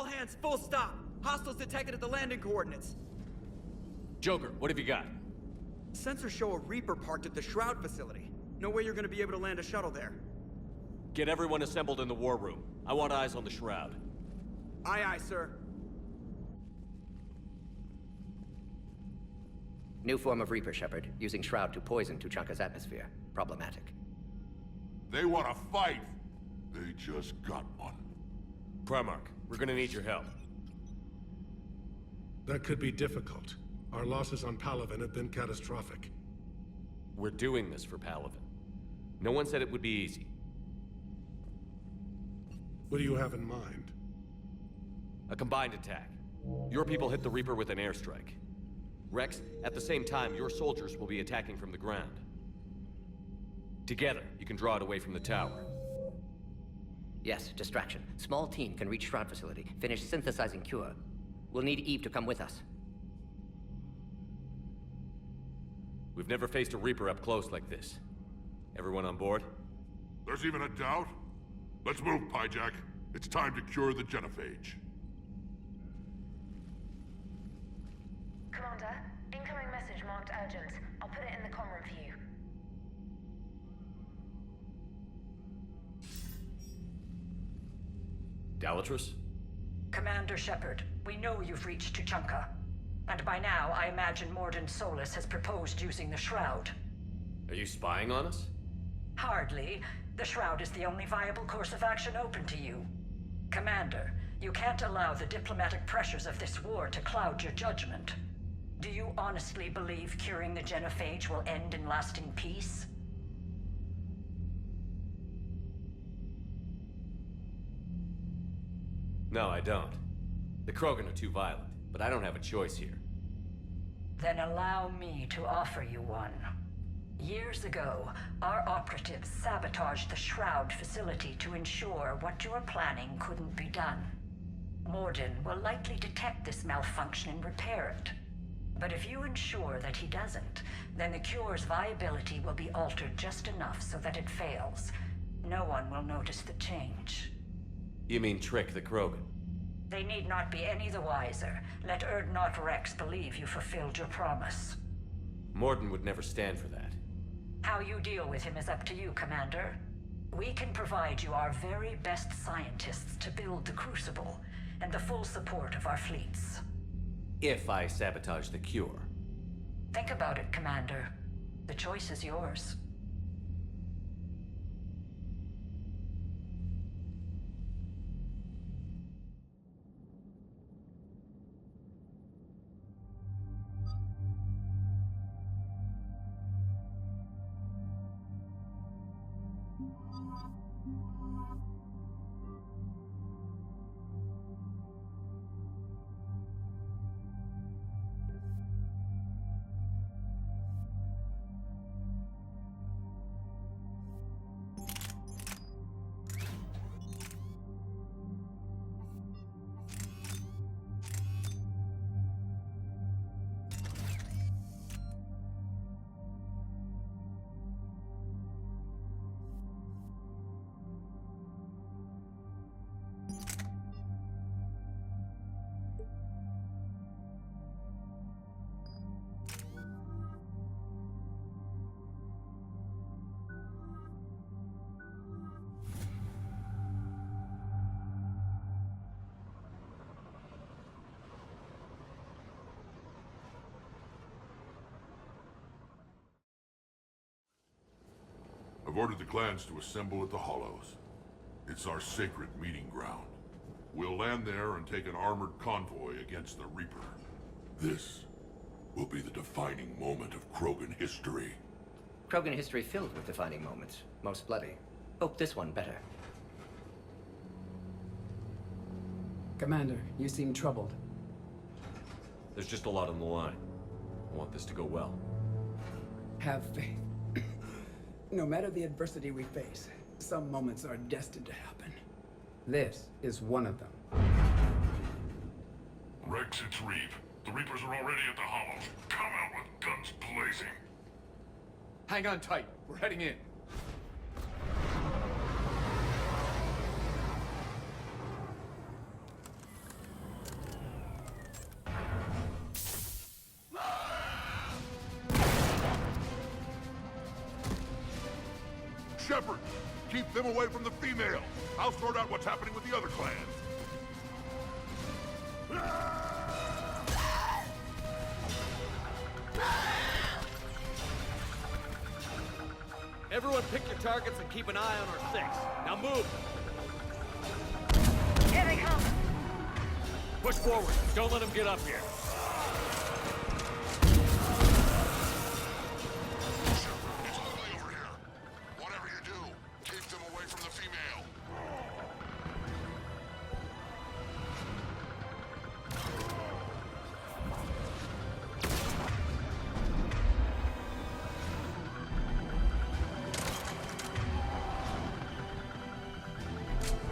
hands, full stop. Hostiles detected at the landing coordinates. Joker, what have you got? Sensors show a Reaper parked at the Shroud facility. No way you're gonna be able to land a shuttle there. Get everyone assembled in the war room. I want eyes on the Shroud. Aye, aye, sir. New form of Reaper, Shepard. Using Shroud to poison Tuchanka's atmosphere. Problematic. They want to fight. They just got one. Primarch, we're gonna need your help. That could be difficult. Our losses on Palaven have been catastrophic. We're doing this for Palaven. No one said it would be easy. What do you have in mind? A combined attack. Your people hit the Reaper with an airstrike. Rex, at the same time, your soldiers will be attacking from the ground. Together, you can draw it away from the tower. Yes, distraction. Small team can reach Shroud facility, finish synthesizing cure. We'll need Eve to come with us. We've never faced a Reaper up close like this. Everyone on board? There's even a doubt? Let's move, Pyjack. It's time to cure the genophage. Commander, incoming message marked urgent. I'll put it in the comm room for you. Galatrus? Commander Shepard, we know you've reached Tuchanka. And by now, I imagine Morden Solus has proposed using the Shroud. Are you spying on us? Hardly. The Shroud is the only viable course of action open to you. Commander, you can't allow the diplomatic pressures of this war to cloud your judgment. Do you honestly believe curing the genophage will end in lasting peace? No, I don't. The Krogan are too violent, but I don't have a choice here. Then allow me to offer you one. Years ago, our operatives sabotaged the Shroud facility to ensure what you were planning couldn't be done. Morden will likely detect this malfunction and repair it. But if you ensure that he doesn't, then the cure's viability will be altered just enough so that it fails. No one will notice the change. You mean trick the Krogan? They need not be any the wiser. Let Urdnot Rex believe you fulfilled your promise. Morden would never stand for that. How you deal with him is up to you, Commander. We can provide you our very best scientists to build the Crucible, and the full support of our fleets. If I sabotage the cure. Think about it, Commander. The choice is yours. I've ordered the clans to assemble at the Hollows. It's our sacred meeting ground. We'll land there and take an armored convoy against the Reaper. This will be the defining moment of Krogan history. Krogan history filled with defining moments. Most bloody. Hope this one better. Commander, you seem troubled. There's just a lot on the line. I want this to go well. Have faith. No matter the adversity we face, some moments are destined to happen. This is one of them. Rex, it's Reeve. The Reapers are already at the Hollows. Come out with guns blazing. Hang on tight. We're heading in. Shepard! Keep them away from the female! I'll sort out what's happening with the other clans. Everyone pick your targets and keep an eye on our 6. Now move! Here they come! Push forward. Don't let them get up here. It's ugly over here. Whatever you do, keep them away from the female.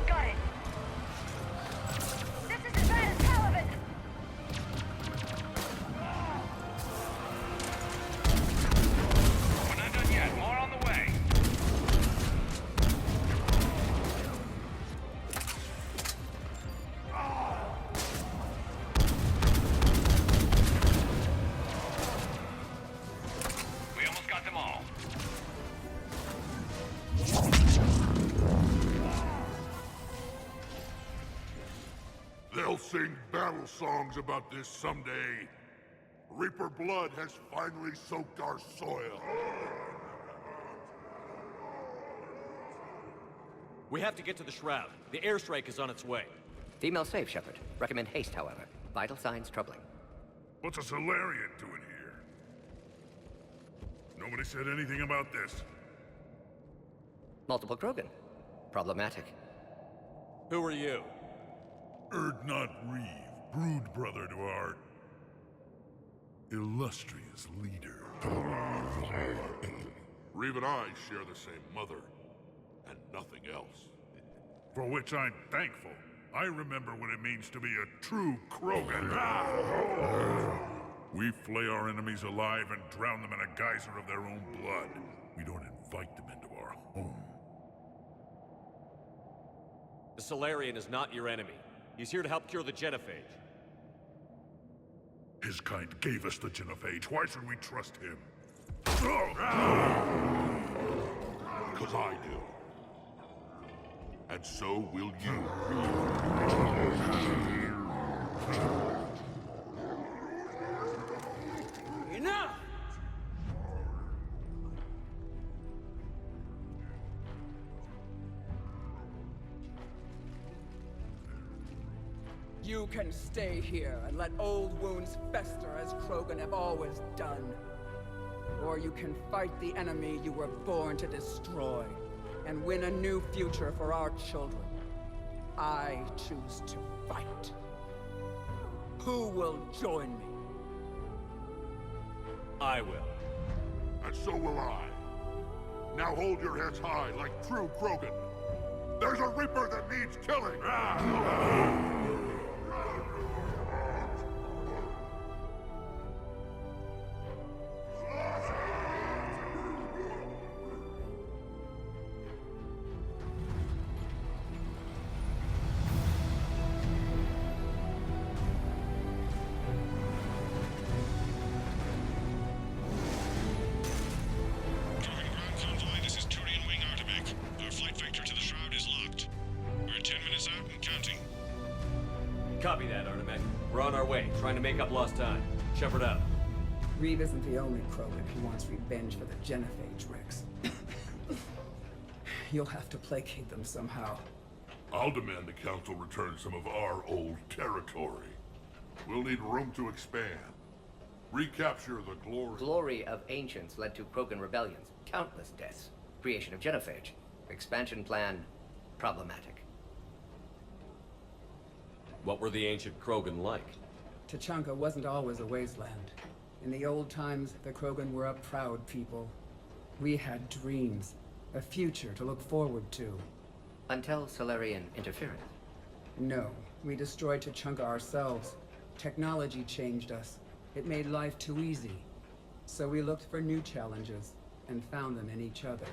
Got it! This is as bad as Taliban! We're not done yet. More on the way. We almost got them all. They'll sing battle songs about this someday. Reaper blood has finally soaked our soil. We have to get to the Shroud. The airstrike is on its way. Female safe, Shepard. Recommend haste, however. Vital signs troubling. What's a Solarian doing here? Nobody said anything about this. Multiple Krogan. Problematic. Who are you? Erdnot Reeve, brood brother to our illustrious leader. Reeve and I share the same mother, and nothing else. For which I'm thankful. I remember what it means to be a true Krogan. We flay our enemies alive and drown them in a geyser of their own blood. We don't invite them into our home. The Solarian is not your enemy. He's here to help cure the genophage. His kind gave us the genophage. Why should we trust him? Because I do. And so will you. Enough! You can stay here and let old wounds fester as Krogan have always done. Or you can fight the enemy you were born to destroy and win a new future for our children. I choose to fight. Who will join me? I will. And so will I. Now hold your heads high like true Krogan. There's a Reaper that needs killing! Convoy, this is Turian Wing Artebec. Our flight vector to the Shroud is locked. We're 10 minutes out and counting. Copy that, Artemek. We're on our way, trying to make up lost time. Shepard out. Reeve isn't the only Krogan who wants revenge for the genophage, Rex. You'll have to placate them somehow. I'll demand the Council return some of our old territory. We'll need room to expand. Recapture the glory. Glory of ancients led to Krogan rebellions. Countless deaths. Creation of genophage. Expansion plan. Problematic. What were the ancient Krogan like? Tachanka wasn't always a wasteland. In the old times, the Krogan were a proud people. We had dreams, a future to look forward to. Until Solarian interference. No, we destroyed Tachanka ourselves. Technology changed us. It made life too easy. So we looked for new challenges, and found them in each other.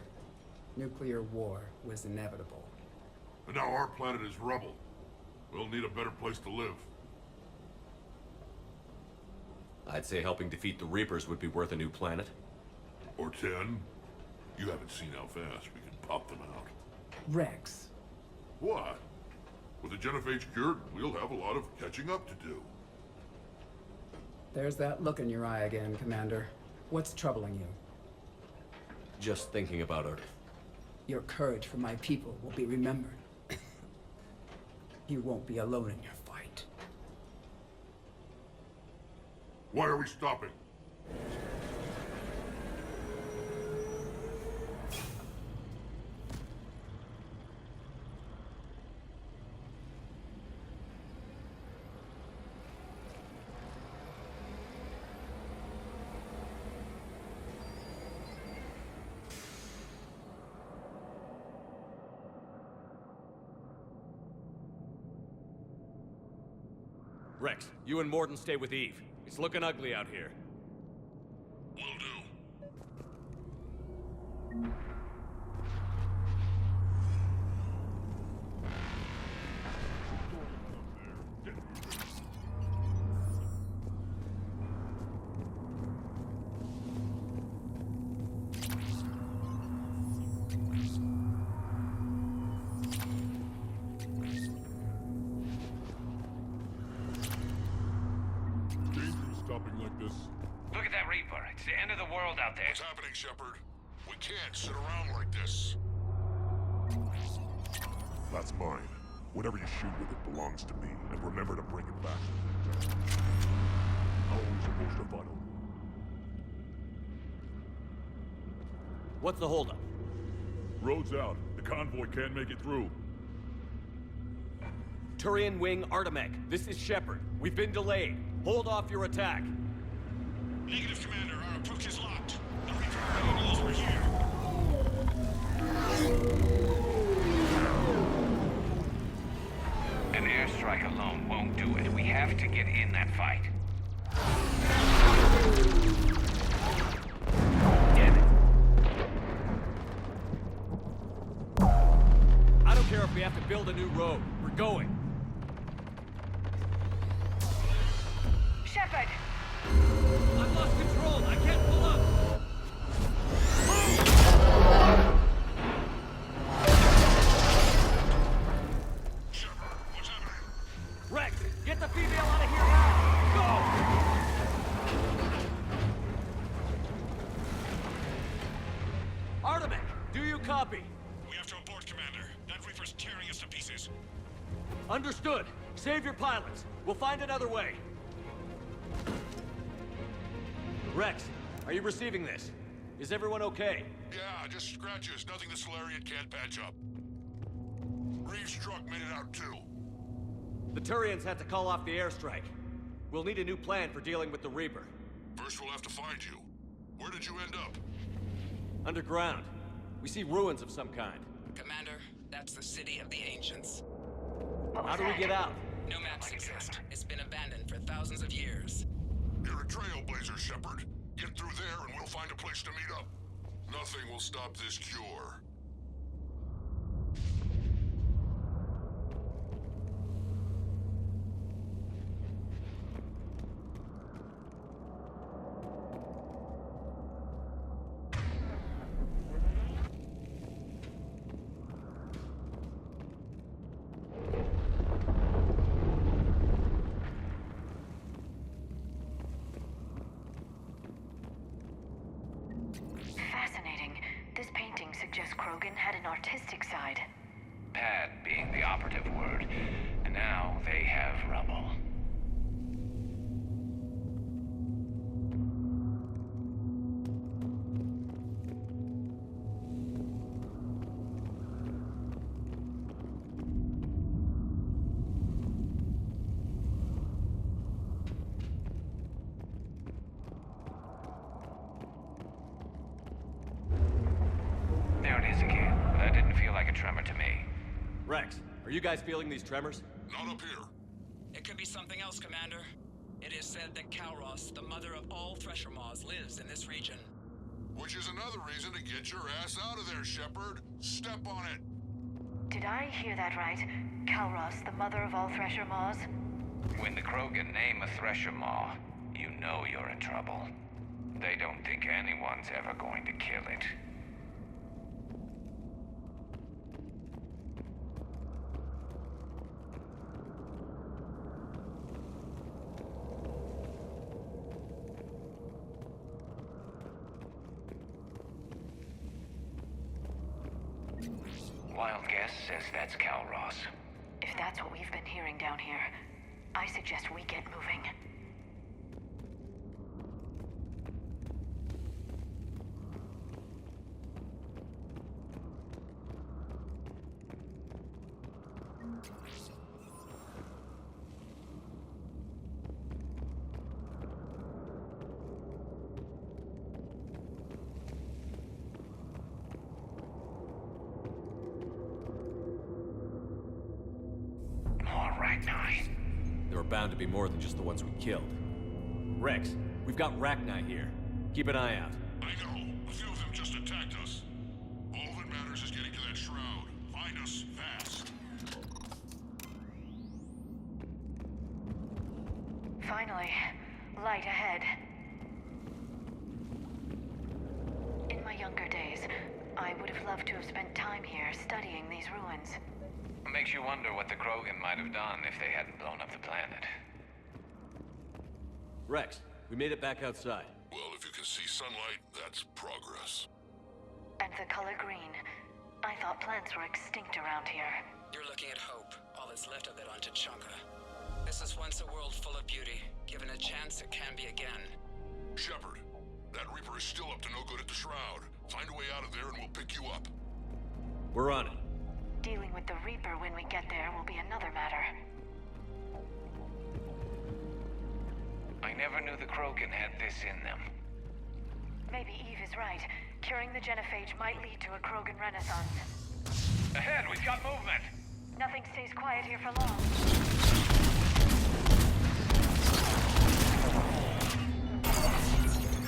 Nuclear war was inevitable. And now our planet is rubble. We'll need a better place to live. I'd say helping defeat the Reapers would be worth a new planet. Or 10. You haven't seen how fast we can pop them out. Rex. What? With the genophage cured, we'll have a lot of catching up to do. There's that look in your eye again, Commander. What's troubling you? Just thinking about Earth. Your courage for my people will be remembered. You won't be alone in your fight. Why are we stopping? Rex, you and Morden stay with Eve. It's looking ugly out here. Will do. Stopping like this. Look at that Reaper. It's the end of the world out there. What's happening, Shepard? We can't sit around like this. That's mine. Whatever you shoot with it belongs to me, and remember to bring it back. How are we supposed to follow? What's the holdup? Road's out. The convoy can't make it through. Turian Wing Artemek, this is Shepard. We've been delayed. Hold off your attack. Negative, Commander. Our approach is locked. The Reaper already knows we're here. An airstrike alone won't do it. We have to get in that fight. Damn it. I don't care if we have to build a new road. We're going. Shepard! I've lost control. I can't pull up. Shepard, what's happening? Rex, get the female out of here now. Go! Artemek, do you copy? We have to abort, Commander. That Reaper's tearing us to pieces. Understood. Save your pilots. We'll find another way. Rex, are you receiving this? Is everyone okay? Yeah, just scratches. Nothing the Solarian can't patch up. Reeves' truck made it out too. The Turians had to call off the airstrike. We'll need a new plan for dealing with the Reaper. First we'll have to find you. Where did you end up? Underground. We see ruins of some kind. Commander, that's the city of the ancients. How do we get out? No maps exist. It's been abandoned for thousands of years. You're a trailblazer, Shepard. Get through there and we'll find a place to meet up. Nothing will stop this cure. Fascinating. This painting suggests Krogan had an artistic side. Pad being the operative word. And now they have rubble. There it is again. That didn't feel like a tremor to me. Rex, are you guys feeling these tremors? Not up here. It could be something else, Commander. It is said that Kalros, the mother of all Thresher Maws, lives in this region. Which is another reason to get your ass out of there, Shepard. Step on it. Did I hear that right? Kalros, the mother of all Thresher Maws? When the Krogan name a Thresher Maw, you know you're in trouble. They don't think anyone's ever going to kill it. since that's Calros. If that's what we've been hearing down here, I suggest we get moving. There are bound to be more than just the ones we killed. Rex, we've got Rachni here. Keep an eye out. I know. A few of them just attacked us. All that matters is getting to that shroud. Find us fast. Finally, light ahead. In my younger days, I would have loved to have spent time here studying these ruins. Makes you wonder what the Krogan might have done if they hadn't blown up the planet. Rex, we made it back outside. Well, if you can see sunlight, that's progress. And the color green. I thought plants were extinct around here. You're looking at hope, all that's left of it on Tuchanka. This is once a world full of beauty. Given a chance, it can be again. Shepard, that Reaper is still up to no good at the Shroud. Find a way out of there and we'll pick you up. We're on it. Dealing with the Reaper when we get there will be another matter. I never knew the Krogan had this in them. Maybe Eve is right. Curing the genophage might lead to a Krogan renaissance. Ahead, we've got movement! Nothing stays quiet here for long.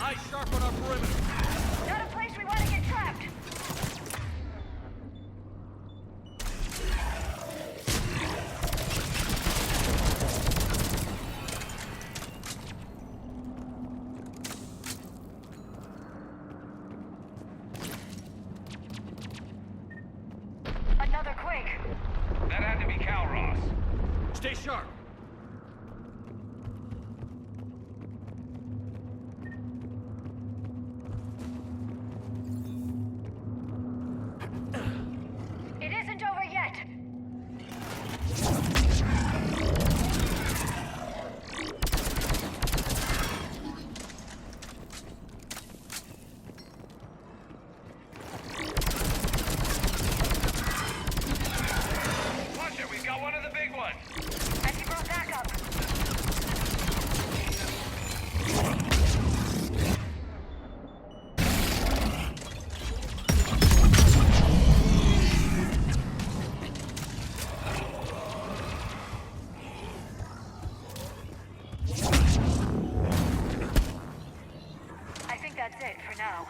Eyes sharp on our perimeter. Not a place we want to get trapped! Another quake! That had to be Calros. Stay sharp. It isn't over yet! Watch it, we've got one of the big ones! Anti-ground backup! I think that's it for now.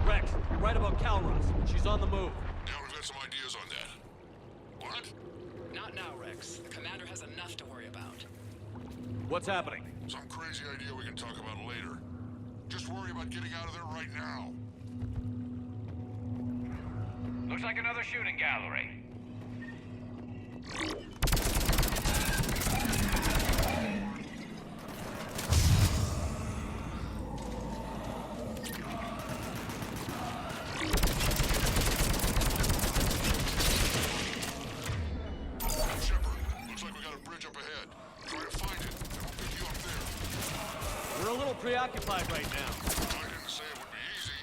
Rex, right about Calros. She's on the move. Yeah, we've got some ideas on that. What? Not now, Rex. The commander has enough to worry about. What's happening? Some crazy idea we can talk about later. Just worry about getting out of there right now. Looks like another shooting gallery. Shepard, looks like we got a bridge up ahead. Try to find it, and we'll pick you up there. We're a little preoccupied right now. I didn't say it would be easy.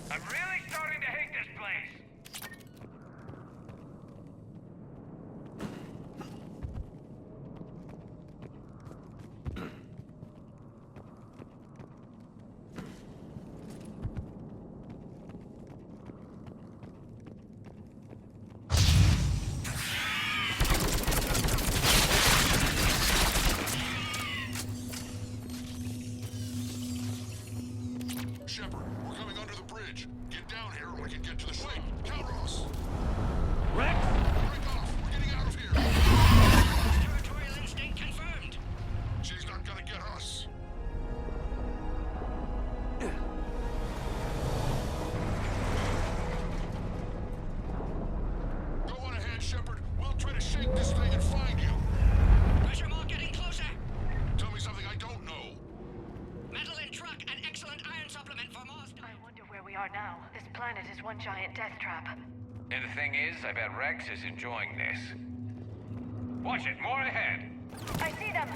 I'm really starting to hate this place. Shepard, we're coming under the bridge. Get down here and we can get to the ship. Calros! Rex! Break off! We're getting out of here! Territorial instinct confirmed! She's not gonna get us. are now. This planet is one giant death trap. And the thing is, I bet Rex is enjoying this. Watch it, more ahead. I see them!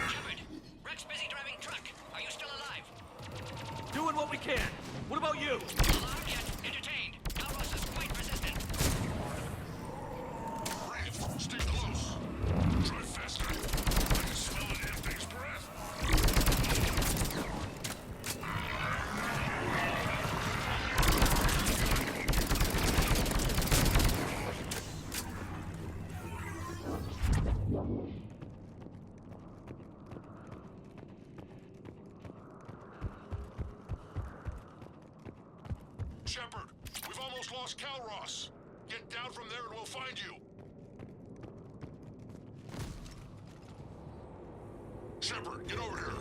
Shepard, Rex busy driving truck. Are you still alive? Doing what we can. What about you? Alarmed yet? Entertained. Calros is quite resistant. Brave, stay close. Drive faster. I can smell the damn thing's breath. Shepard, we've almost lost Calros. Get down from there and we'll find you. Shepard, get over here.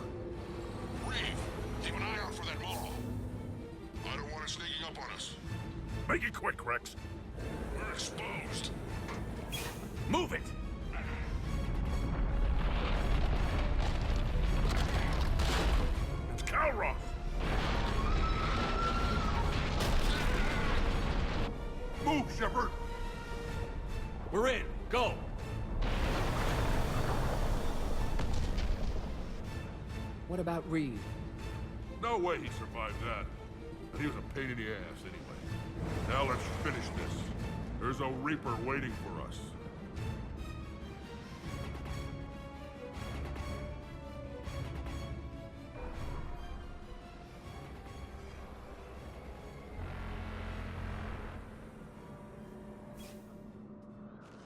Reeve, keep an eye out for that Moro. I don't want it sneaking up on us. Make it quick, Rex. We're exposed. Move it! It's Calros! Move, Shepard! We're in. Go! What about Reeve? No way he survived that. But he was a pain in the ass anyway. Now let's finish this. There's a Reaper waiting for us.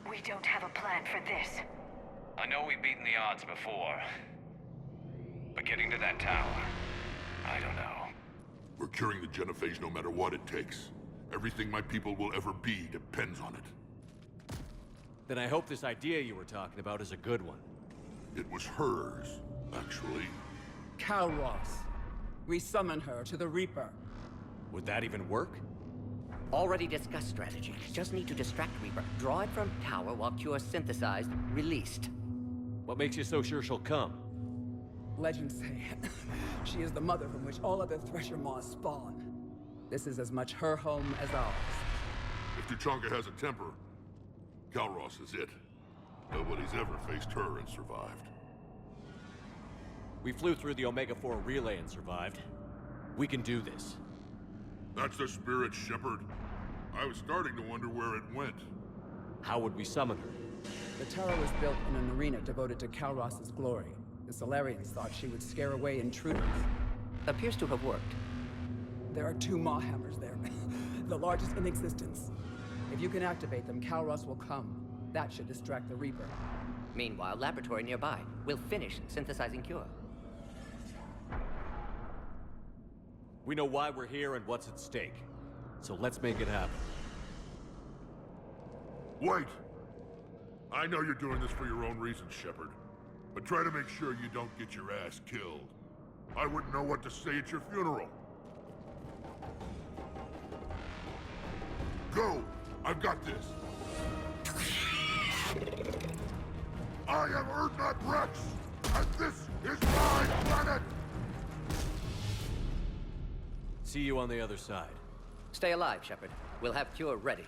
We don't have a plan for this. I know we've beaten the odds before. But getting to that tower, I don't know. We're curing the genophage no matter what it takes. Everything my people will ever be depends on it. Then I hope this idea you were talking about is a good one. It was hers, actually. Calros. We summon her to the Reaper. Would that even work? Already discussed strategy. Just need to distract Reaper. Draw it from tower while Cure synthesized, released. What makes you so sure she'll come? Legends say she is the mother from which all other Thresher Maws spawn. This is as much her home as ours. If Tuchanka has a temper, Calros is it. Nobody's ever faced her and survived. We flew through the Omega-4 relay and survived. We can do this. That's the spirit, Shepard. I was starting to wonder where it went. How would we summon her? The tower was built in an arena devoted to Calros's glory. The Solarians thought she would scare away intruders. Appears to have worked. There are 2 Maw hammers there, the largest in existence. If you can activate them, Calros will come. That should distract the Reaper. Meanwhile, laboratory nearby. We'll finish synthesizing Cure. We know why we're here and what's at stake. So let's make it happen. Wait! I know you're doing this for your own reasons, Shepard. But try to make sure you don't get your ass killed. I wouldn't know what to say at your funeral. Go! I've got this! I am Urdnot Rex, and this is my planet! See you on the other side. Stay alive, Shepard. We'll have Cure ready.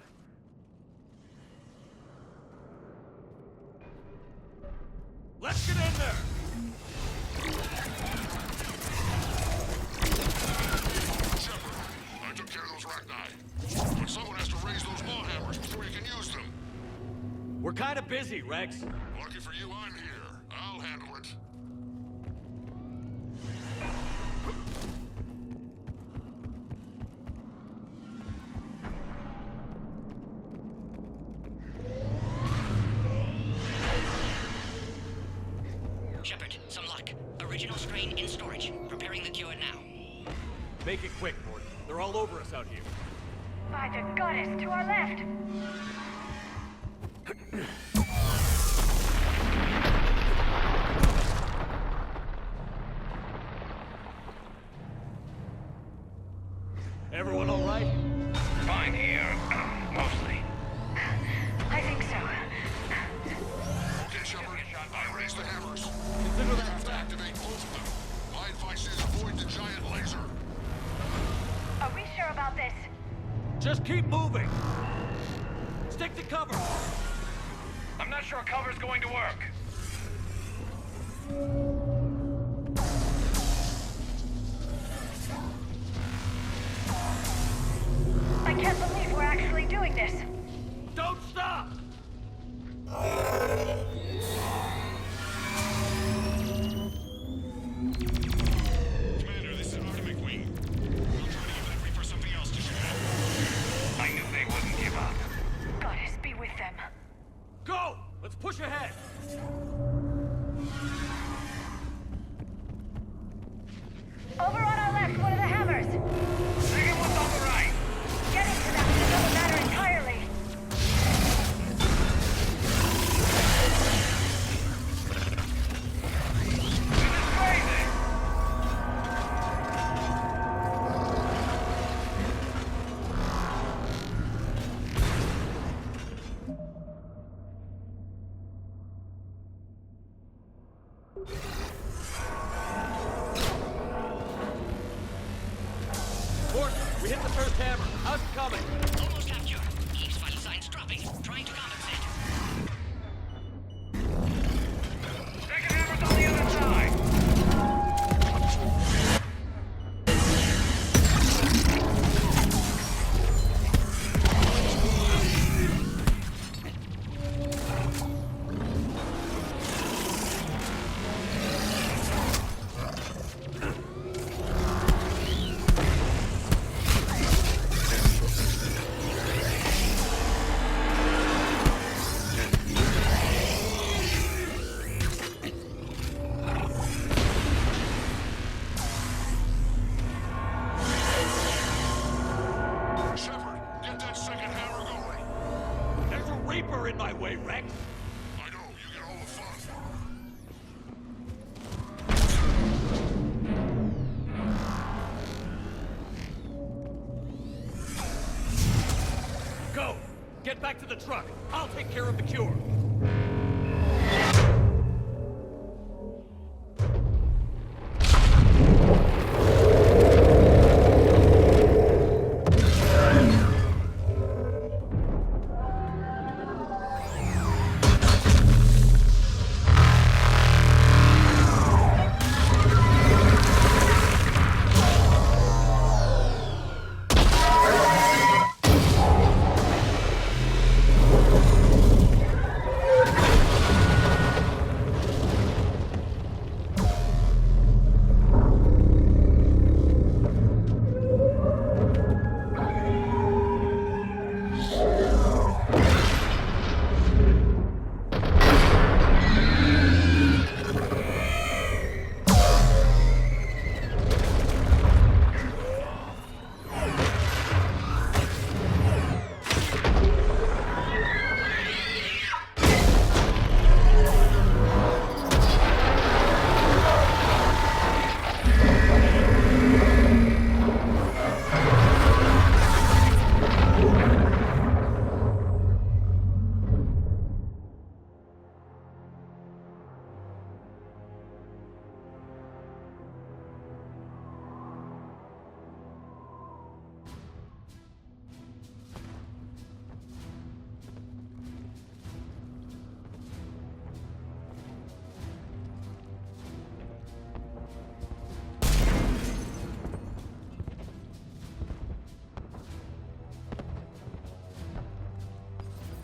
Let's get in there! Shepard, I took care of those Rachni. But someone has to raise those Maw hammers before you can use them. We're kind of busy, Rex. Lucky for you, I'm here. I'll handle it. Shepard, some luck. Original strain in storage. Preparing the Cure now. Make it quick, Morton. They're all over us out here. By the goddess, to our left! Everyone all right? Fine here. Mostly. I think so. Okay, Shepard. Raise the hammers. Consider that To activate both of them. My advice is avoid the giant laser. Are we sure about this? Just keep moving. Stick to cover. I'm not sure cover's going to work. I can't believe we're actually doing this. Don't stop! Commander, this is Artemic Wing. We'll try to give that Reaper something else to shoot at. I knew they wouldn't give up. Goddess be with them. Go! Let's push ahead! Over on our left, one of the hammers. Second one's on the right. Getting to them is another matter entirely. This is crazy. Morton, we hit the first hammer. How's it coming? Almost have cure. Eve's vital signs dropping. Trying to compensate. Second hammer's on the other side. Shepard, get that second hammer going. There's a Reaper in my way, Rex. I know, you get all the fun. Go! Get back to the truck. I'll take care of the cure.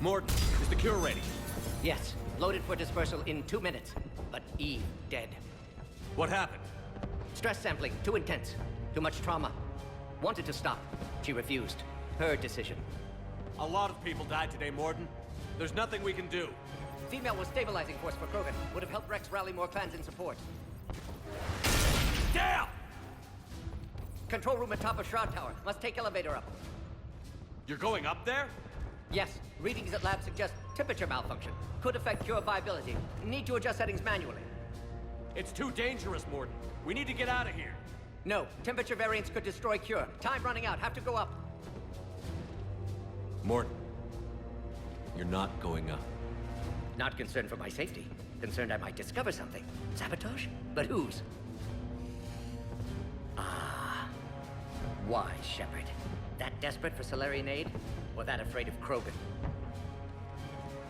Morton, is the cure ready? Yes, loaded for dispersal in 2 minutes. But Eve dead. What happened? Stress sampling, too intense. Too much trauma. Wanted to stop. She refused. Her decision. A lot of people died today, Morton. There's nothing we can do. Female was stabilizing force for Krogan. Would have helped Rex rally more clans in support. Down! Control room at top of Shroud Tower. Must take elevator up. You're going up there? Yes, readings at lab suggest temperature malfunction. Could affect cure viability. Need to adjust settings manually. It's too dangerous, Morton. We need to get out of here. No, temperature variance could destroy cure. Time running out. Have to go up. Morton, you're not going up. Not concerned for my safety. Concerned I might discover something. Sabotage? But whose? Ah. Why, Shepard? That desperate for Solarian aid? Or that afraid of Krogan?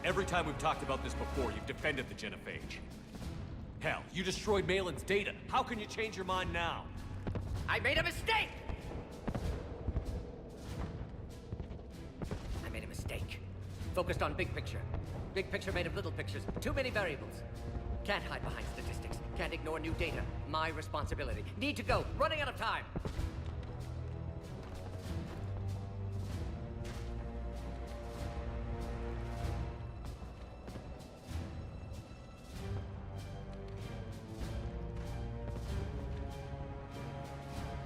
Every time we've talked about this before, you've defended the genophage. Hell, you destroyed Malin's data. How can you change your mind now? I made a mistake! I made a mistake. Focused on big picture. Big picture made of little pictures. Too many variables. Can't hide behind statistics. Can't ignore new data. My responsibility. Need to go. Running out of time.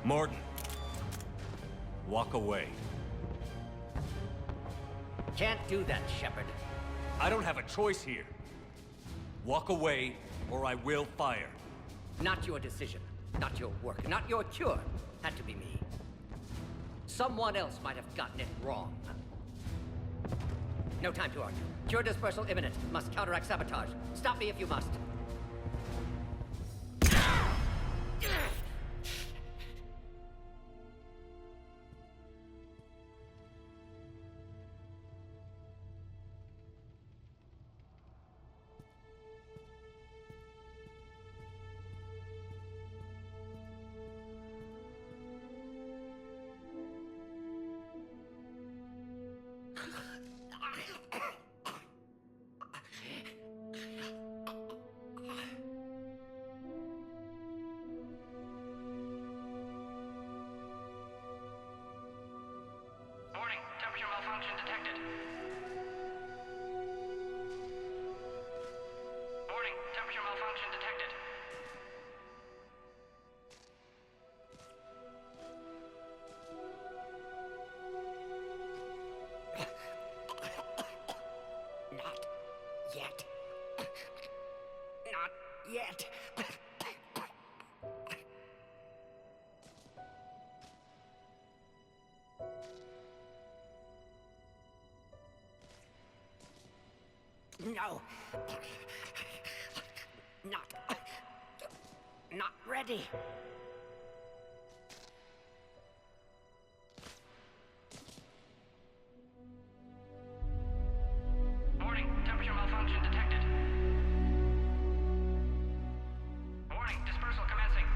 Martin. Walk away. Can't do that, Shepard. I don't have a choice here. Walk away, or I will fire. Not your decision. Not your work. Not your cure. Had to be me. Someone else might have gotten it wrong. No time to argue. Cure dispersal imminent. Must counteract sabotage. Stop me if you must. Warning, temperature malfunction detected. Warning, temperature malfunction detected. Not yet. Not yet. No. Not ready. Warning, temperature malfunction detected. Warning, dispersal commencing.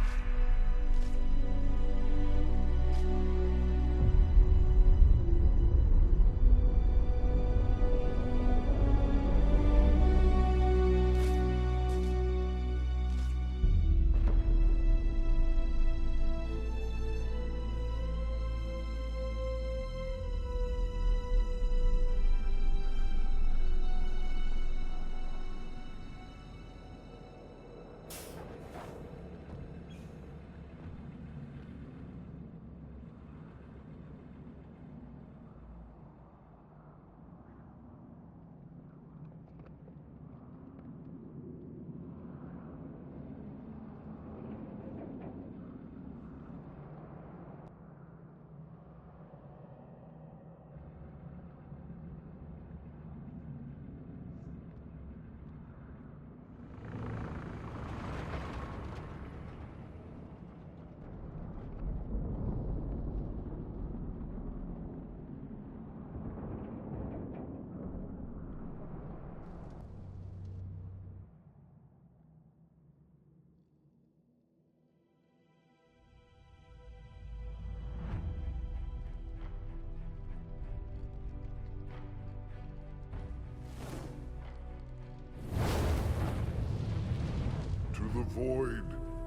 To the void,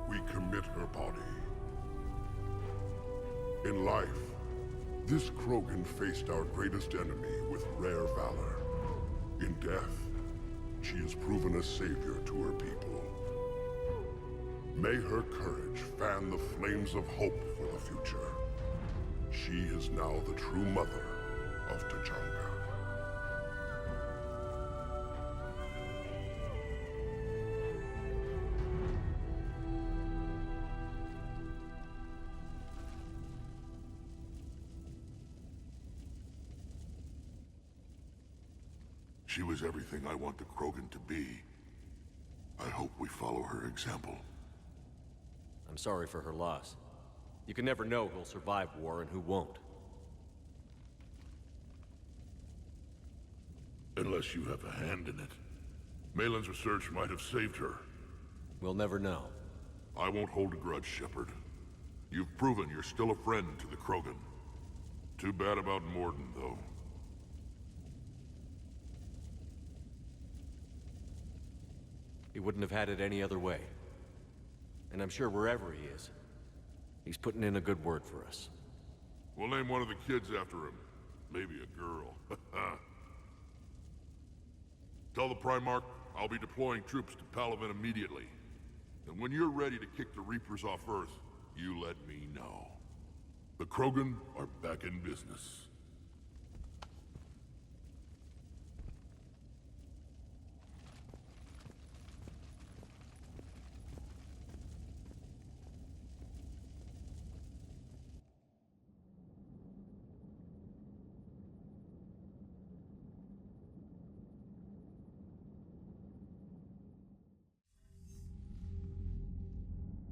we commit her body. In life, this Krogan faced our greatest enemy with rare valor. In death, she has proven a savior to her people. May her courage fan the flames of hope for the future. She is now the true mother of Tachanka. She was everything I want the Krogan to be. I hope we follow her example. I'm sorry for her loss. You can never know who'll survive war and who won't. Unless you have a hand in it. Malin's research might have saved her. We'll never know. I won't hold a grudge, Shepard. You've proven you're still a friend to the Krogan. Too bad about Morden, though. He wouldn't have had it any other way. And I'm sure wherever he is, he's putting in a good word for us. We'll name one of the kids after him. Maybe a girl. Tell the Primarch I'll be deploying troops to Palaven immediately. And when you're ready to kick the Reapers off Earth, you let me know. The Krogan are back in business.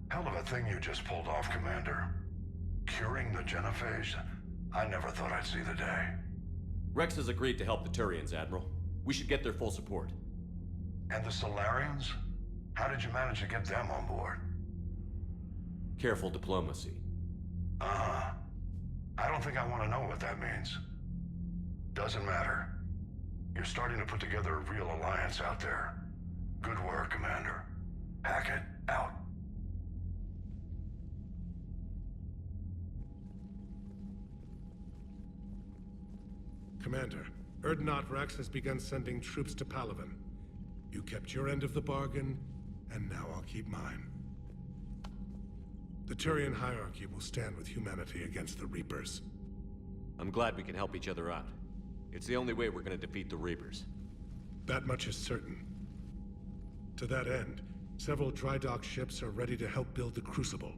Hell of a thing you just pulled off, Commander. Curing the genophage? I never thought I'd see the day. Rex has agreed to help the Turians, Admiral. We should get their full support. And the Solarians? How did you manage to get them on board? Careful diplomacy. Uh-huh. I don't think I want to know what that means. Doesn't matter. You're starting to put together a real alliance out there. Good work, Commander. Hackett, out. Commander, Urdnot Rex has begun sending troops to Palaven. You kept your end of the bargain, and now I'll keep mine. The Turian hierarchy will stand with humanity against the Reapers. I'm glad we can help each other out. It's the only way we're gonna defeat the Reapers. That much is certain. To that end, several dry dock ships are ready to help build the Crucible.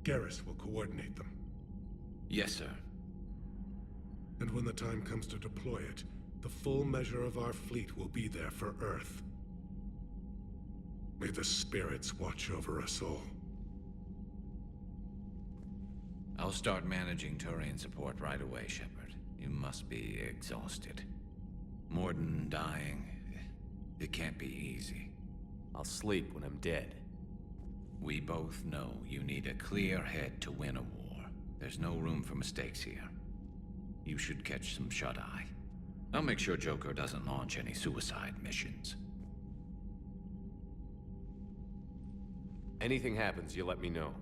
Garrus will coordinate them. Yes, sir. And when the time comes to deploy it, the full measure of our fleet will be there for Earth. May the spirits watch over us all. I'll start managing Turian support right away, Shepard. You must be exhausted. Morden dying, it can't be easy. I'll sleep when I'm dead. We both know you need a clear head to win a war. There's no room for mistakes here. You should catch some shut-eye. I'll make sure Joker doesn't launch any suicide missions. Anything happens, you let me know.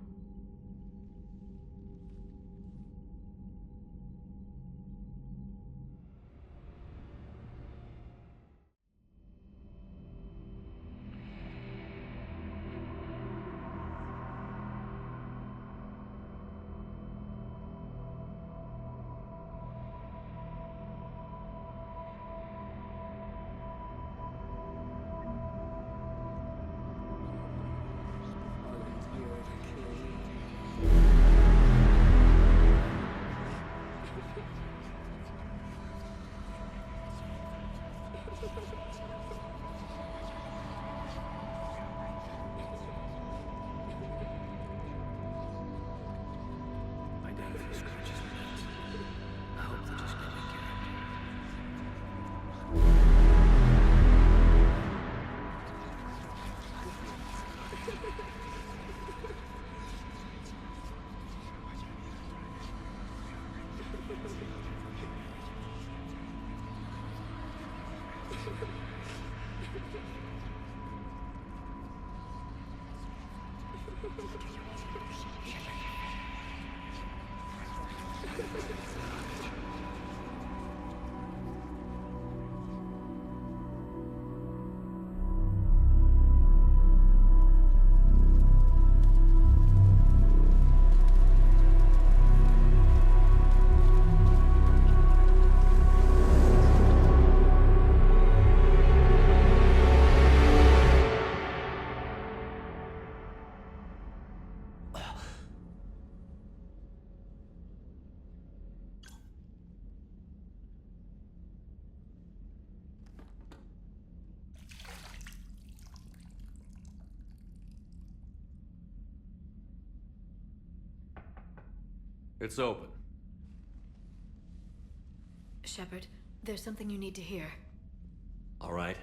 It's open. Shepard, there's something you need to hear. All right.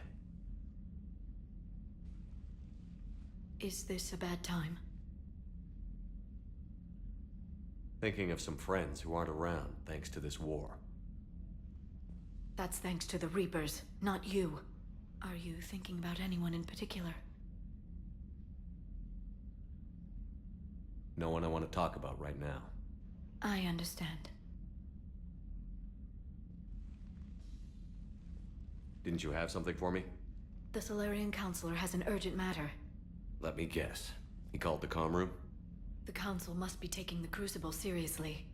Is this a bad time? Thinking of some friends who aren't around thanks to this war. That's thanks to the Reapers, not you. Are you thinking about anyone in particular? No one I want to talk about right now. I understand. Didn't you have something for me? The Solarian Counselor has an urgent matter. Let me guess. He called the comm room? The Council must be taking the Crucible seriously.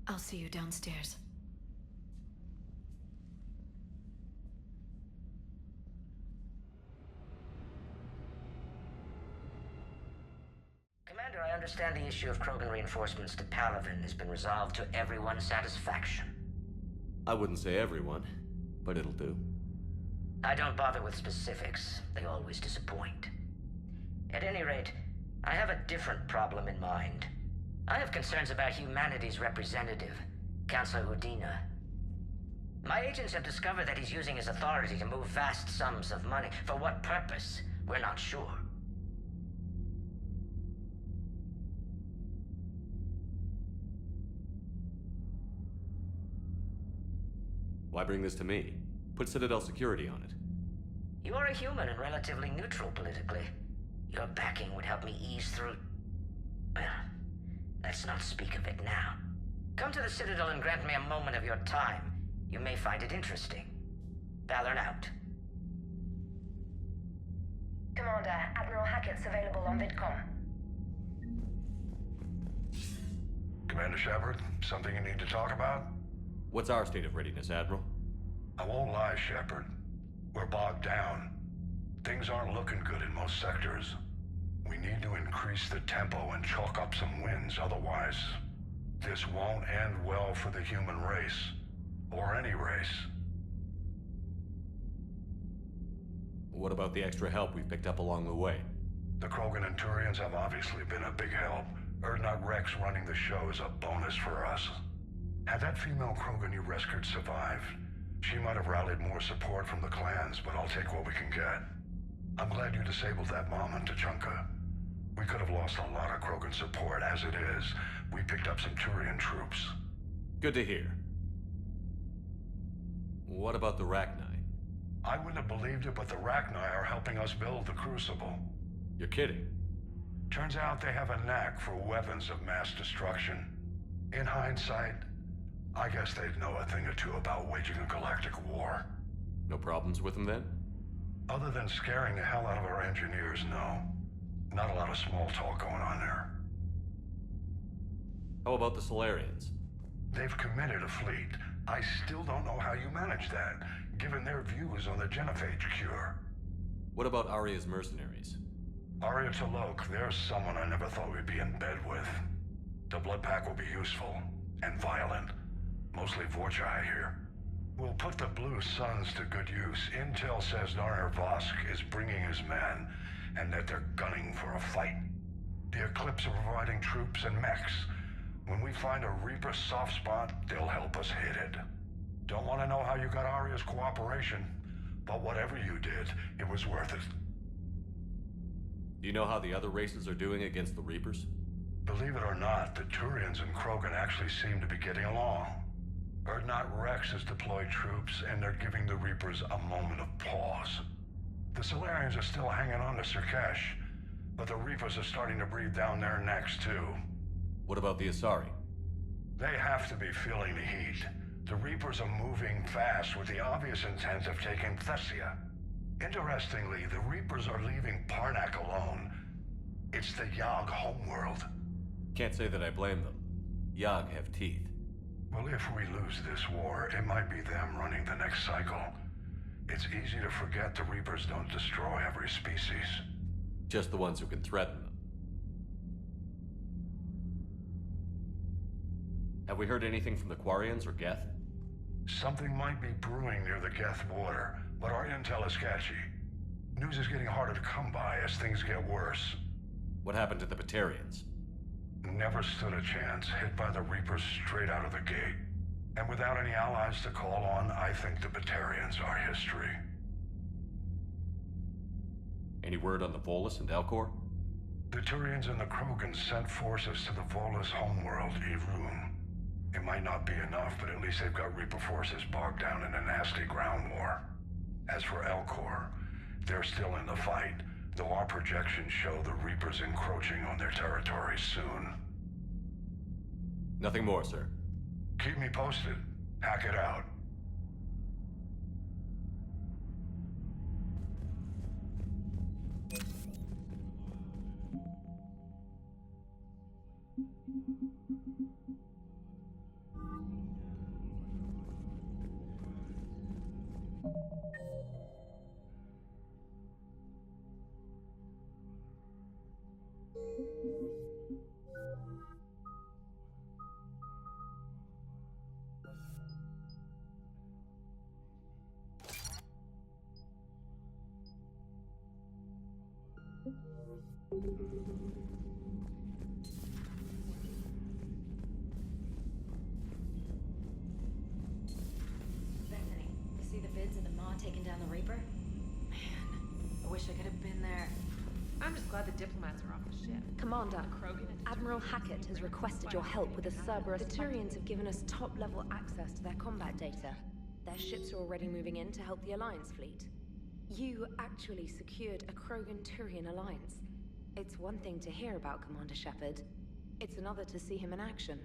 I'll see you downstairs. Commander, I understand the issue of Krogan reinforcements to Palaven has been resolved to everyone's satisfaction. I wouldn't say everyone, but it'll do. I don't bother with specifics. They always disappoint. At any rate, I have a different problem in mind. I have concerns about humanity's representative, Councillor Udina. My agents have discovered that he's using his authority to move vast sums of money. For what purpose? We're not sure. Why bring this to me? Put Citadel security on it. You are a human and relatively neutral politically. Your backing would help me ease through... Well, let's not speak of it now. Come to the Citadel and grant me a moment of your time. You may find it interesting. Valorn out. Commander, Admiral Hackett's available on VidCom. Commander Shepard, something you need to talk about? What's our state of readiness, Admiral? I won't lie, Shepard. We're bogged down. Things aren't looking good in most sectors. We need to increase the tempo and chalk up some wins, otherwise this won't end well for the human race. Or any race. What about the extra help we've picked up along the way? The Krogan and Turians have obviously been a big help. Urdnot Rex running the show is a bonus for us. Had that female Krogan you rescued survived, she might have rallied more support from the clans, but I'll take what we can get. I'm glad you disabled that mom in Tuchanka. We could have lost a lot of Krogan support. As it is, we picked up some Turian troops. Good to hear. What about the Rachni? I wouldn't have believed it, but the Rachni are helping us build the Crucible. You're kidding. Turns out they have a knack for weapons of mass destruction. In hindsight, I guess they'd know a thing or two about waging a galactic war. No problems with them then? Other than scaring the hell out of our engineers, no. Not a lot of small talk going on there. How about the Solarians? They've committed a fleet. I still don't know how you manage that, given their views on the genophage cure. What about Arya's mercenaries? Arya T'Loak, there's someone I never thought we'd be in bed with. The Blood Pack will be useful, and violent. Mostly Vorcha, I hear. We'll put the Blue Suns to good use. Intel says Narner Vosk is bringing his men, and that they're gunning for a fight. The Eclipse are providing troops and mechs. When we find a Reaper soft spot, they'll help us hit it. Don't want to know how you got Arya's cooperation, but whatever you did, it was worth it. Do you know how the other races are doing against the Reapers? Believe it or not, the Turians and Krogan actually seem to be getting along. Urdnot Rex has deployed troops, and they're giving the Reapers a moment of pause. The Solarians are still hanging on to Sirkesh, but the Reapers are starting to breathe down their necks, too. What about the Asari? They have to be feeling the heat. The Reapers are moving fast with the obvious intent of taking Thessia. Interestingly, the Reapers are leaving Parnak alone. It's the Yogg homeworld. Can't say that I blame them. Yogg have teeth. Well, if we lose this war, it might be them running the next cycle. It's easy to forget the Reapers don't destroy every species. Just the ones who can threaten them. Have we heard anything from the Quarians or Geth? Something might be brewing near the Geth border, but our intel is sketchy. News is getting harder to come by as things get worse. What happened to the Batarians? Never stood a chance, hit by the Reapers straight out of the gate. And without any allies to call on, I think the Batarians are history. Any word on the Volus and Elcor? The Turians and the Krogan sent forces to the Volus homeworld, Irun. It might not be enough, but at least they've got Reaper forces bogged down in a nasty ground war. As for Elcor, they're still in the fight, though our projections show the Reapers encroaching on their territory soon. Nothing more, sir. Keep me posted. Hack it out. Bethany, you see the vids of the Maw taking down the Reaper? Man, I wish I could have been there. I'm just glad the diplomats are off the ship. Commander, Admiral Hackett has requested your help with a Cerberus. The Turians have given us top-level access to their combat data. Their ships are already moving in to help the Alliance fleet. You actually secured a Krogan-Turian alliance. It's one thing to hear about Commander Shepard. It's another to see him in action.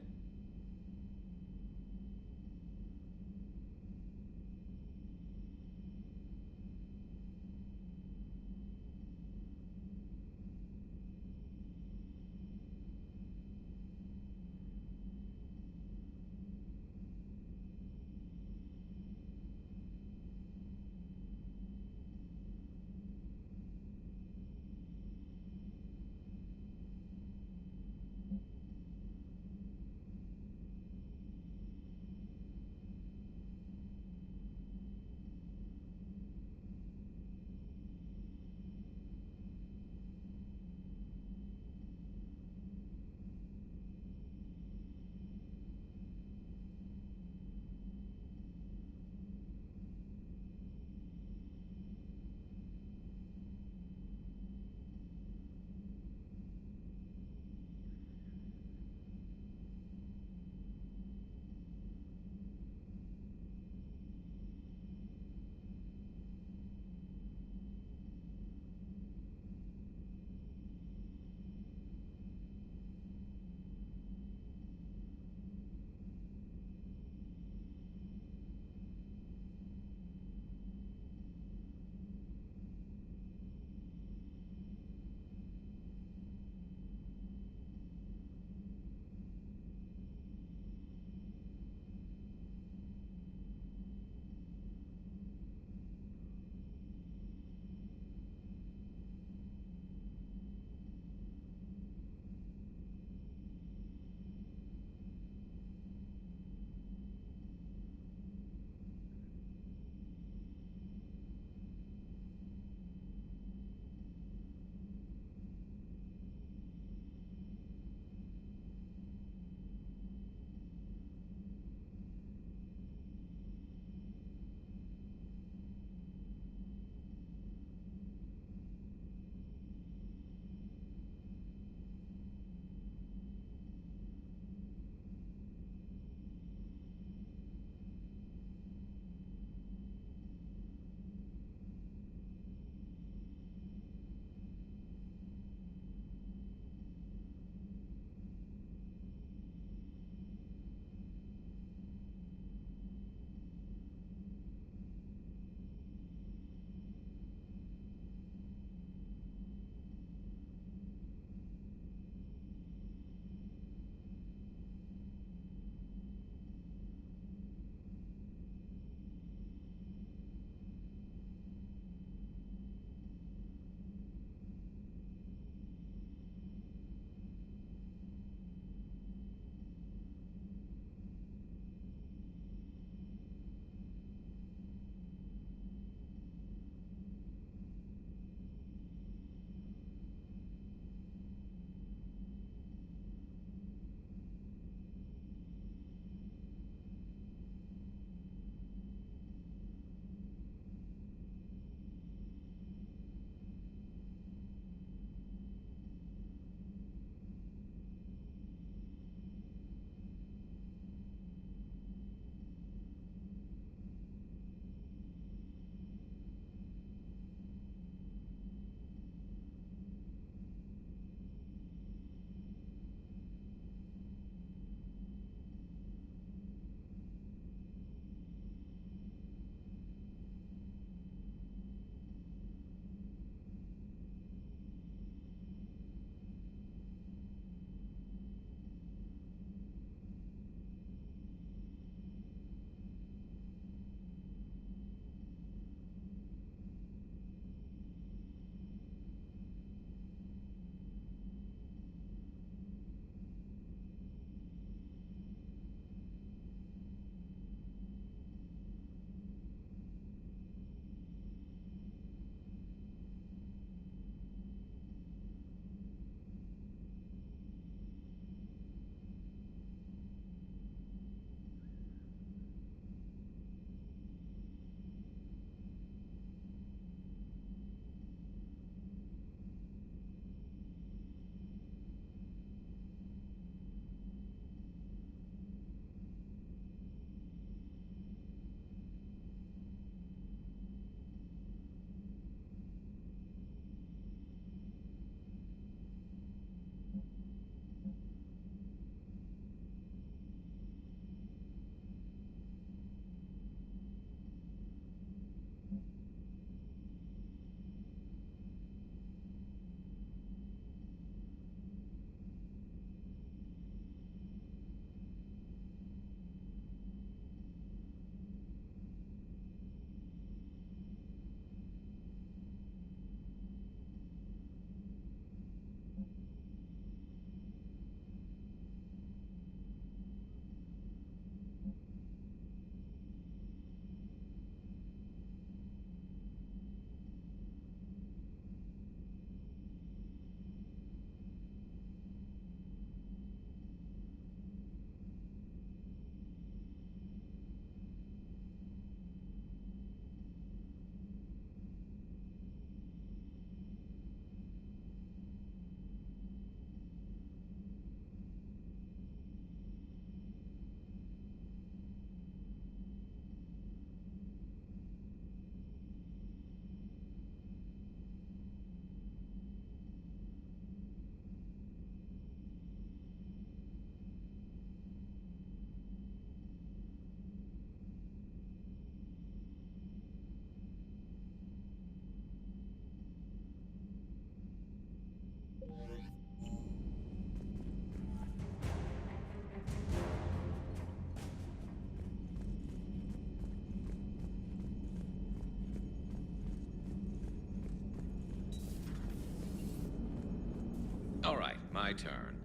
My turn.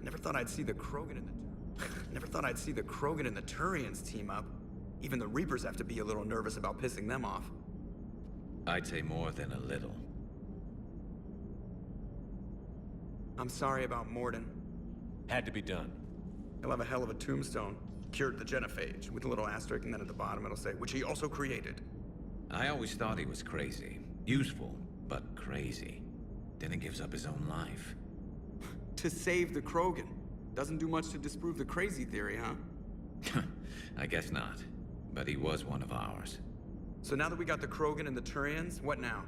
Never thought I'd see the Krogan and the Turians team up. Even the Reapers have to be a little nervous about pissing them off. I'd say more than a little. I'm sorry about Morden. Had to be done. He'll have a hell of a tombstone. Cured the genophage, with a little asterisk, and then at the bottom it'll say, which he also created. I always thought he was crazy. Useful, but crazy. Then he gives up his own life. To save the Krogan. Doesn't do much to disprove the crazy theory, huh? I guess not. But he was one of ours. So now that we got the Krogan and the Turians, what now?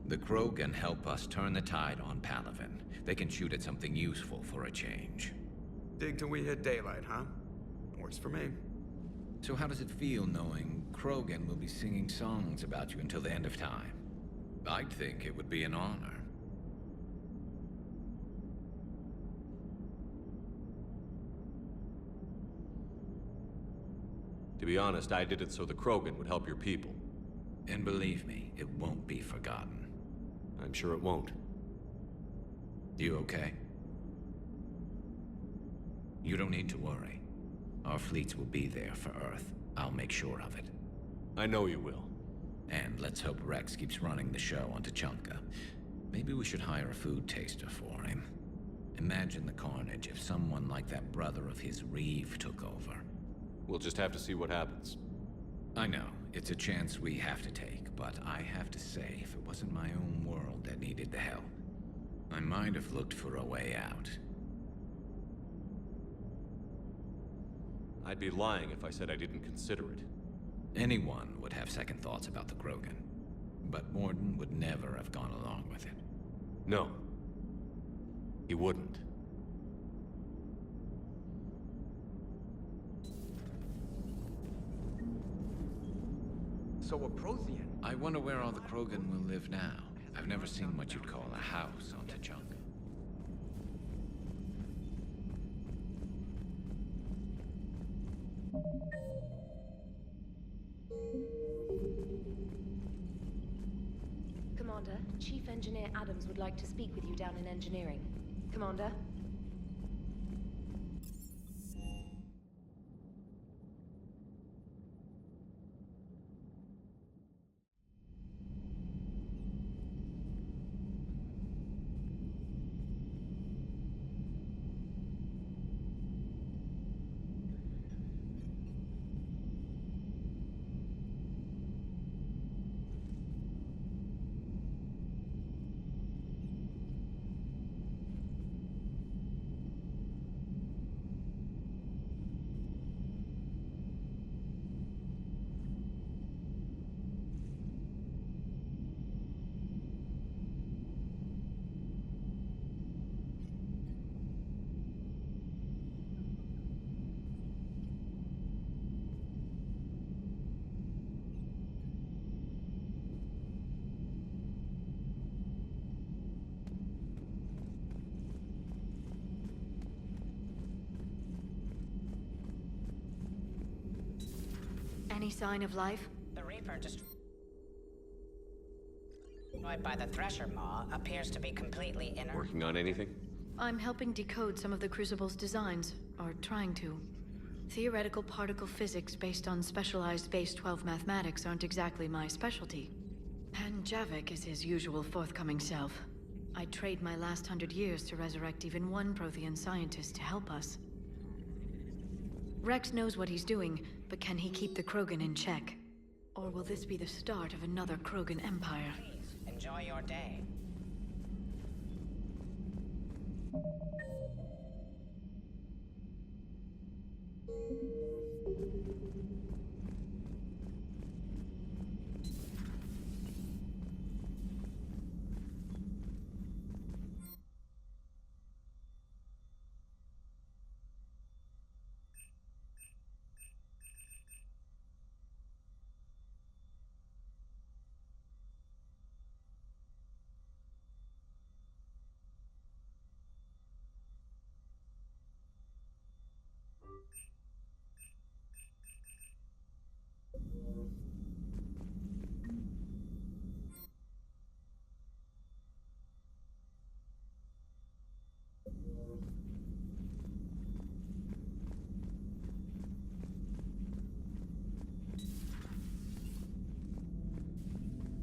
The Krogan help us turn the tide on Palaven. They can shoot at something useful for a change. Dig till we hit daylight, huh? Works for me. So how does it feel knowing Krogan will be singing songs about you until the end of time? I'd think it would be an honor. To be honest, I did it so the Krogan would help your people. And believe me, it won't be forgotten. I'm sure it won't. You okay? You don't need to worry. Our fleets will be there for Earth. I'll make sure of it. I know you will. And let's hope Rex keeps running the show on Tuchanka. Maybe we should hire a food taster for him. Imagine the carnage if someone like that brother of his, Reeve, took over. We'll just have to see what happens. I know, it's a chance we have to take, but I have to say, if it wasn't my own world that needed the help, I might have looked for a way out. I'd be lying if I said I didn't consider it. Anyone would have second thoughts about the Krogan, but Morden would never have gone along with it. No. He wouldn't. So a Prothean? I wonder where all the Krogan will live now. I've never seen what you'd call a house on Tuchanka. Commander, Chief Engineer Adams would like to speak with you down in engineering. Commander? Any sign of life? The Reaper destroyed by the Thresher Maw appears to be completely inert. Working on anything? I'm helping decode some of the Crucible's designs, or trying to. Theoretical particle physics based on specialized base 12 mathematics aren't exactly my specialty. And Javik is his usual forthcoming self. I'd trade my last 100 years to resurrect even one Prothean scientist to help us. Rex knows what he's doing, but can he keep the Krogan in check? Or will this be the start of another Krogan empire? Please, enjoy your day.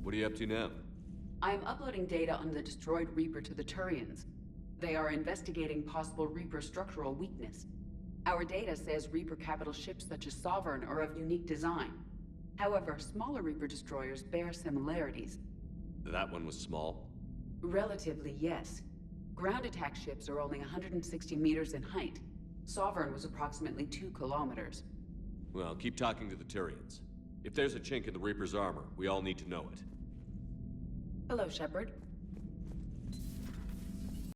What are you up to now? I am uploading data on the destroyed Reaper to the Turians. They are investigating possible Reaper structural weakness. Our data says Reaper capital ships such as Sovereign are of unique design. However, smaller Reaper destroyers bear similarities. That one was small? Relatively, yes. Ground attack ships are only 160 meters in height. Sovereign was approximately 2 kilometers. Well, keep talking to the Turians. If there's a chink in the Reaper's armor, we all need to know it. Hello, Shepard.